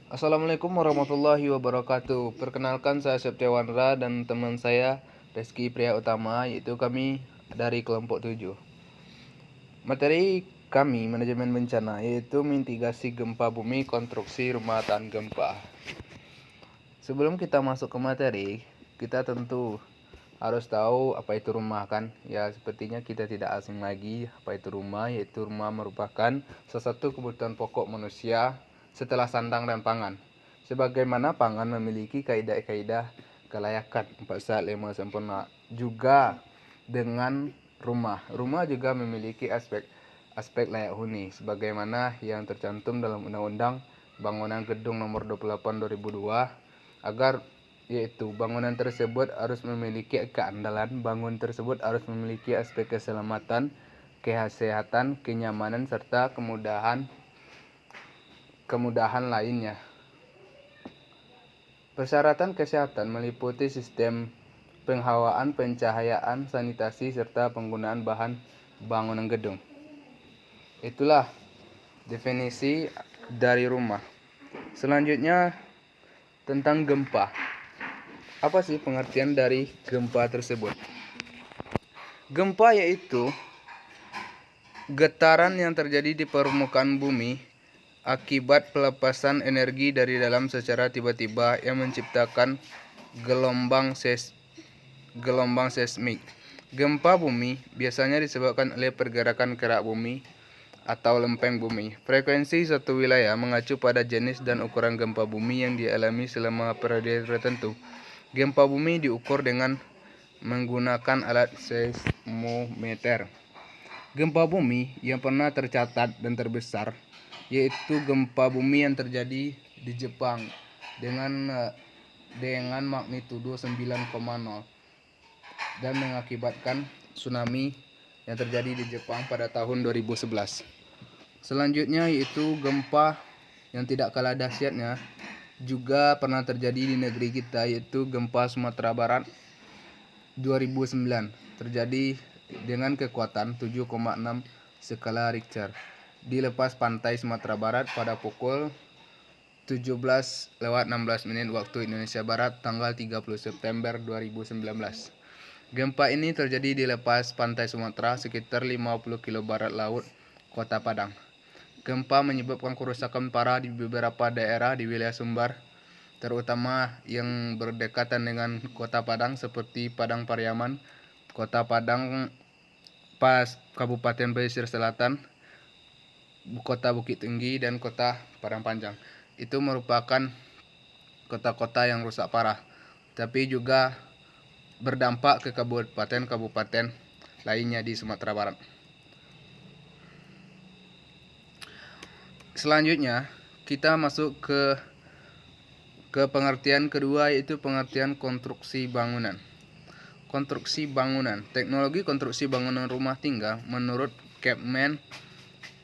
Assalamualaikum warahmatullahi wabarakatuh. Perkenalkan, saya Septiawanra dan teman saya Reski Pria Utama, yaitu kami dari kelompok 7. Materi kami manajemen bencana yaitu mitigasi gempa bumi, konstruksi rumah tahan gempa. Sebelum kita masuk ke materi, kita tentu harus tahu apa itu rumah kan. Ya, sepertinya kita tidak asing lagi apa itu rumah, yaitu rumah merupakan salah satu kebutuhan pokok manusia setelah sandang dan pangan. Sebagaimana pangan memiliki kaidah-kaidah kelayakan 4 sehat 5 sempurna, juga dengan rumah juga memiliki aspek layak huni sebagaimana yang tercantum dalam Undang-Undang Bangunan Gedung Nomor 28 2002, agar yaitu bangunan tersebut harus memiliki keandalan, bangun tersebut harus memiliki aspek keselamatan, kesehatan, kenyamanan serta kemudahan lainnya. Persyaratan kesehatan meliputi sistem penghawaan, pencahayaan, sanitasi, serta penggunaan bahan bangunan gedung. Itulah definisi dari rumah. Selanjutnya tentang gempa. Apa sih pengertian dari gempa tersebut? Gempa yaitu getaran yang terjadi di permukaan bumi akibat pelepasan energi dari dalam secara tiba-tiba yang menciptakan gelombang seismik. Gempa bumi biasanya disebabkan oleh pergerakan kerak bumi atau lempeng bumi. Frekuensi suatu wilayah mengacu pada jenis dan ukuran gempa bumi yang dialami selama periode tertentu. Gempa bumi diukur dengan menggunakan alat seismometer. Gempa bumi yang pernah tercatat dan terbesar yaitu gempa bumi yang terjadi di Jepang dengan magnitudo 9,0 dan mengakibatkan tsunami yang terjadi di Jepang pada tahun 2011. Selanjutnya yaitu gempa yang tidak kalah dahsyatnya juga pernah terjadi di negeri kita, yaitu gempa Sumatera Barat 2009, terjadi dengan kekuatan 7,6 skala Richter di lepas pantai Sumatera Barat pada pukul 17:16 waktu Indonesia Barat tanggal 30 September 2019. Gempa ini terjadi di lepas pantai Sumatera sekitar 50 km barat laut Kota Padang. Gempa menyebabkan kerusakan parah di beberapa daerah di wilayah Sumbar, terutama yang berdekatan dengan Kota Padang seperti Padang Pariaman, Kota Padang Pas, Kabupaten Pesisir Selatan, Kota Bukit Tinggi, dan Kota Padang Panjang. Itu merupakan kota-kota yang rusak parah, tapi juga berdampak ke kabupaten-kabupaten lainnya di Sumatera Barat. Selanjutnya kita masuk ke pengertian kedua, yaitu pengertian konstruksi bangunan. Konstruksi bangunan. Teknologi konstruksi bangunan rumah tinggal menurut Chapman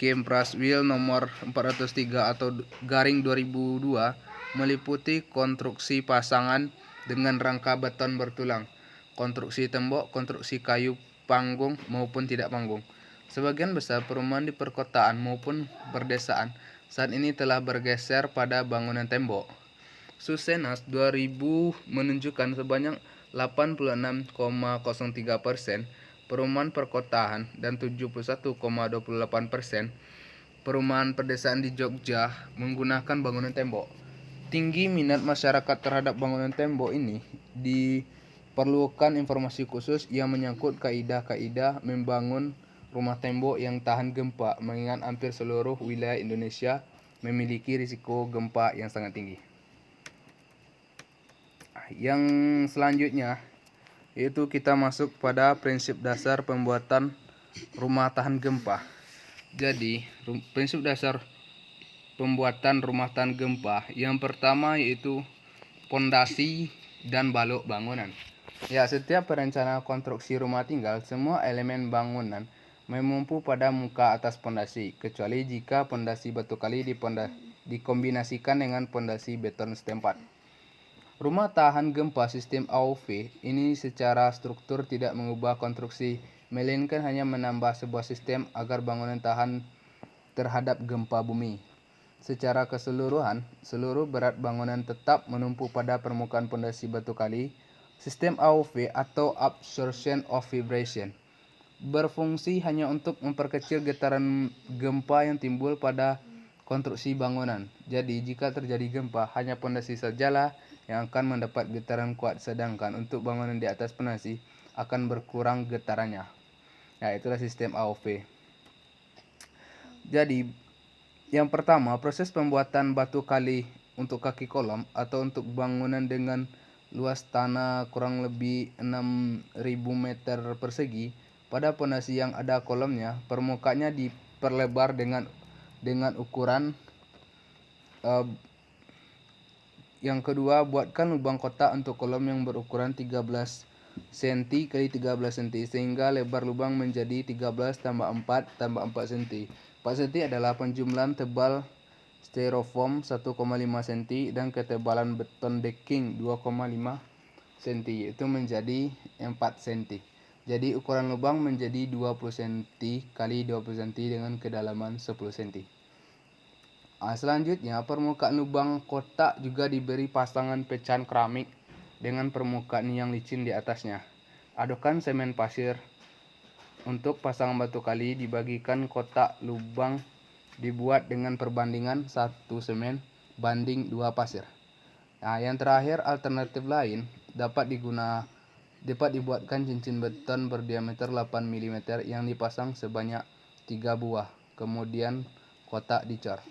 Kim Praswil nomor 403 atau garing 2002 meliputi konstruksi pasangan dengan rangka beton bertulang, konstruksi tembok, konstruksi kayu panggung maupun tidak panggung. Sebagian besar perumahan di perkotaan maupun perdesaan saat ini telah bergeser pada bangunan tembok. Susenas 2000 menunjukkan sebanyak 86,03% perumahan perkotaan dan 71,28% perumahan pedesaan di Jogja menggunakan bangunan tembok. Tinggi minat masyarakat terhadap bangunan tembok ini diperlukan informasi khusus yang menyangkut kaidah-kaidah membangun rumah tembok yang tahan gempa, mengingat hampir seluruh wilayah Indonesia memiliki risiko gempa yang sangat tinggi. Yang selanjutnya yaitu kita masuk pada prinsip dasar pembuatan rumah tahan gempa. Jadi, prinsip dasar pembuatan rumah tahan gempa yang pertama yaitu pondasi dan balok bangunan. Ya, setiap perencana konstruksi rumah tinggal, semua elemen bangunan memumpu pada muka atas pondasi, kecuali jika pondasi batu kali dikombinasikan dengan pondasi beton setempat. Rumah tahan gempa sistem AOV ini secara struktur tidak mengubah konstruksi, melainkan hanya menambah sebuah sistem agar bangunan tahan terhadap gempa bumi. secara keseluruhan, seluruh berat bangunan tetap menumpuk pada permukaan pondasi batu kali. Sistem AOV atau Absorption of Vibration berfungsi hanya untuk memperkecil getaran gempa yang timbul pada konstruksi bangunan. Jadi, jika terjadi gempa, hanya pondasi sajalah yang akan mendapat getaran kuat, sedangkan untuk bangunan di atas pondasi akan berkurang getarannya. Nah, itulah sistem AOV. Jadi, yang pertama, proses pembuatan batu kali untuk kaki kolom atau untuk bangunan dengan luas tanah kurang lebih 6.000 meter persegi. Pada pondasi yang ada kolomnya, permukaannya diperlebar dengan ukuran. Yang kedua, buatkan lubang kotak untuk kolom yang berukuran 13 cm x 13 cm sehingga lebar lubang menjadi 13 tambah 4 tambah 4 cm. 4 cm adalah penjumlahan tebal styrofoam 1,5 cm dan ketebalan beton decking 2,5 cm, yaitu menjadi 4 cm. Jadi ukuran lubang menjadi 20 cm kali 20 cm dengan kedalaman 10 cm. Selanjutnya, permukaan lubang kotak juga diberi pasangan pecahan keramik dengan permukaan yang licin di atasnya. Adukan semen pasir. Untuk pasangan batu kali, dibagikan kotak lubang dibuat dengan perbandingan 1 semen banding 2 pasir. Yang terakhir, alternatif lain dapat dibuatkan cincin beton berdiameter 8 mm yang dipasang sebanyak 3 buah. Kemudian kotak dicor.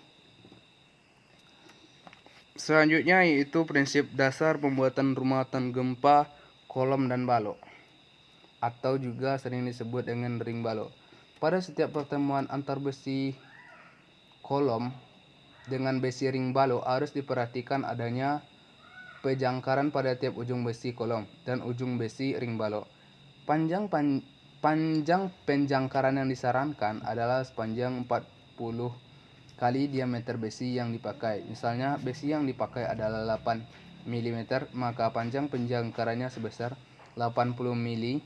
Selanjutnya yaitu prinsip dasar pembuatan rumah tahan gempa kolom dan balok, atau juga sering disebut dengan ring balok. Pada setiap pertemuan antar besi kolom dengan besi ring balok harus diperhatikan adanya pejangkaran pada tiap ujung besi kolom dan ujung besi ring balok. Panjang penjangkaran yang disarankan adalah sepanjang 40 kali diameter besi yang dipakai. Misalnya besi yang dipakai adalah 8 mm, maka panjang penjangkarannya sebesar 40 mm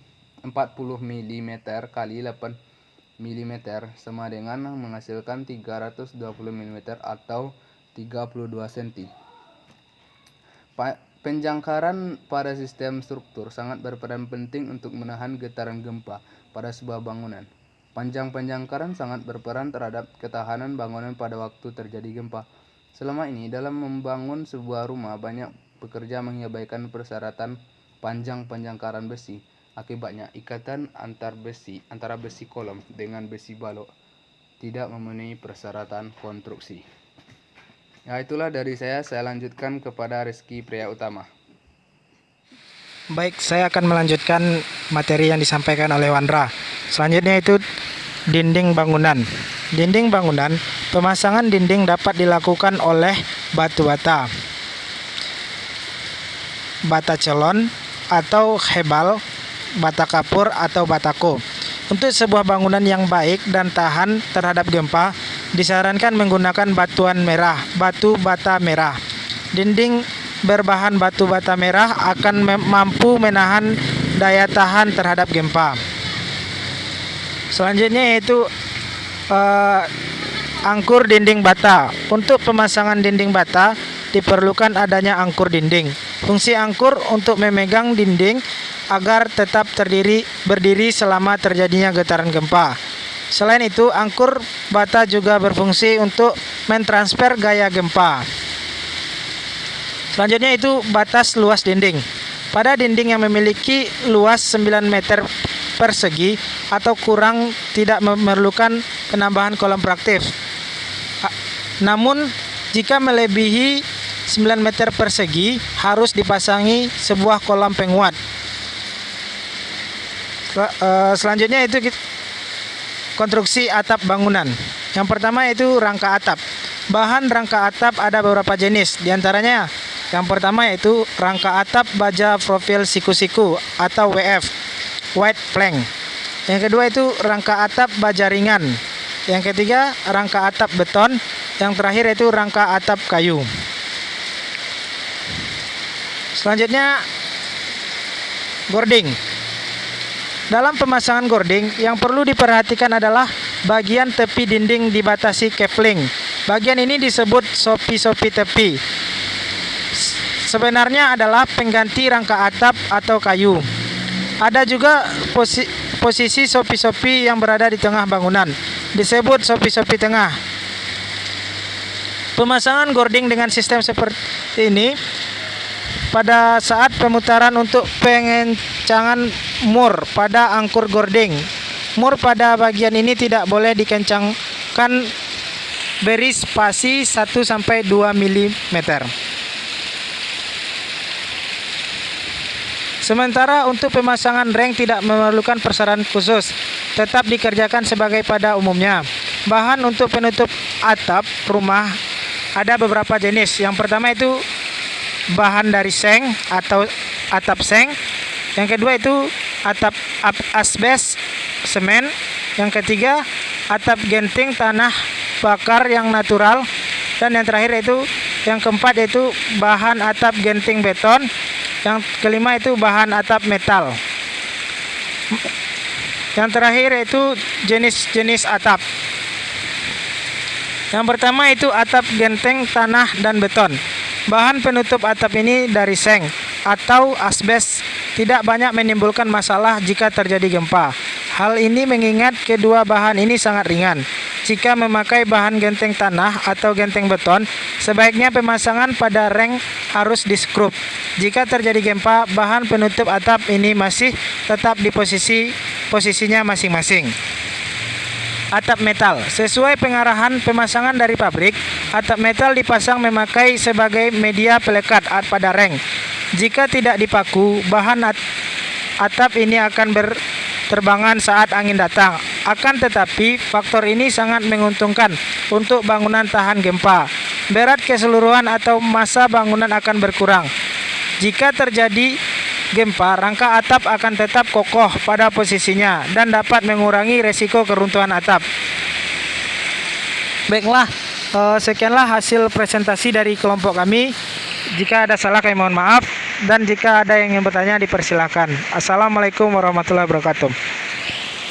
kali 8 mm sama dengan menghasilkan 320 mm atau 32 cm. Penjangkaran pada sistem struktur sangat berperan penting untuk menahan getaran gempa pada sebuah bangunan. Panjang penjangkaran sangat berperan terhadap ketahanan bangunan pada waktu terjadi gempa. Selama ini, dalam membangun sebuah rumah, banyak pekerja mengabaikan persyaratan panjang penjangkaran besi. Akibatnya, ikatan antara besi kolom dengan besi balok tidak memenuhi persyaratan konstruksi. Itulah dari saya lanjutkan kepada Rizky Priya Utama. Baik, saya akan melanjutkan materi yang disampaikan oleh Wandra. Selanjutnya itu dinding bangunan. Dinding bangunan, pemasangan dinding dapat dilakukan oleh batu bata, bata celon atau hebal, bata kapur atau batako. Untuk sebuah bangunan yang baik dan tahan terhadap gempa, disarankan menggunakan batu bata merah. Dinding berbahan batu bata merah akan mampu menahan daya tahan terhadap gempa. Selanjutnya yaitu angkur dinding bata. Untuk pemasangan dinding bata diperlukan adanya angkur dinding. Fungsi angkur untuk memegang dinding agar tetap berdiri selama terjadinya getaran gempa. Selain itu, angkur bata juga berfungsi untuk mentransfer gaya gempa. Selanjutnya itu batas luas dinding. Pada dinding yang memiliki luas 9 meter persegi atau kurang tidak memerlukan penambahan kolom praktif. Namun jika melebihi 9 meter persegi harus dipasangi sebuah kolom penguat. Selanjutnya itu konstruksi atap bangunan. Yang pertama yaitu rangka atap. Bahan rangka atap ada beberapa jenis, diantaranya yang pertama yaitu rangka atap baja profil siku-siku atau WF, white plank. Yang kedua itu rangka atap baja ringan. Yang ketiga rangka atap beton. Yang terakhir yaitu rangka atap kayu. Selanjutnya gording. Dalam pemasangan gording yang perlu diperhatikan adalah bagian tepi dinding dibatasi kevling Bagian ini disebut sopi-sopi tepi. Sebenarnya adalah pengganti rangka atap atau kayu. Ada juga posisi sopi-sopi yang berada di tengah bangunan, disebut sopi-sopi tengah. Pemasangan gording dengan sistem seperti ini pada saat pemutaran untuk pengencangan mur pada angkur gording. Mur pada bagian ini tidak boleh dikencangkan beri spasi 1-2 mm. Sementara untuk pemasangan reng tidak memerlukan persaranan khusus, tetap dikerjakan sebagai pada umumnya. Bahan untuk penutup atap rumah ada beberapa jenis. Yang pertama itu bahan dari seng atau atap seng. Yang kedua itu atap asbes semen. Yang ketiga atap genting tanah bakar yang natural. Dan yang terakhir itu yang keempat itu bahan atap genting beton. Yang kelima itu bahan atap metal. Yang terakhir itu jenis-jenis atap. Yang pertama itu atap genteng tanah dan beton. Bahan penutup atap ini dari seng atau asbes, tidak banyak menimbulkan masalah jika terjadi gempa. Hal ini mengingat kedua bahan ini sangat ringan. Jika memakai bahan genteng tanah atau genteng beton, sebaiknya pemasangan pada reng harus diskrup. Jika terjadi gempa, bahan penutup atap ini masih tetap di posisinya masing-masing. Atap metal. Sesuai pengarahan pemasangan dari pabrik, atap metal dipasang memakai sebagai media pelekat pada reng. Jika tidak dipaku, bahan atap ini akan berterbangan saat angin datang. Akan tetapi, faktor ini sangat menguntungkan untuk bangunan tahan gempa. Berat keseluruhan atau massa bangunan akan berkurang. Jika terjadi gempa, rangka atap akan tetap kokoh pada posisinya dan dapat mengurangi resiko keruntuhan atap. Baiklah, sekianlah hasil presentasi dari kelompok kami. Jika ada salah kami mohon maaf, dan jika ada yang ingin bertanya dipersilakan. Assalamualaikum warahmatullahi wabarakatuh.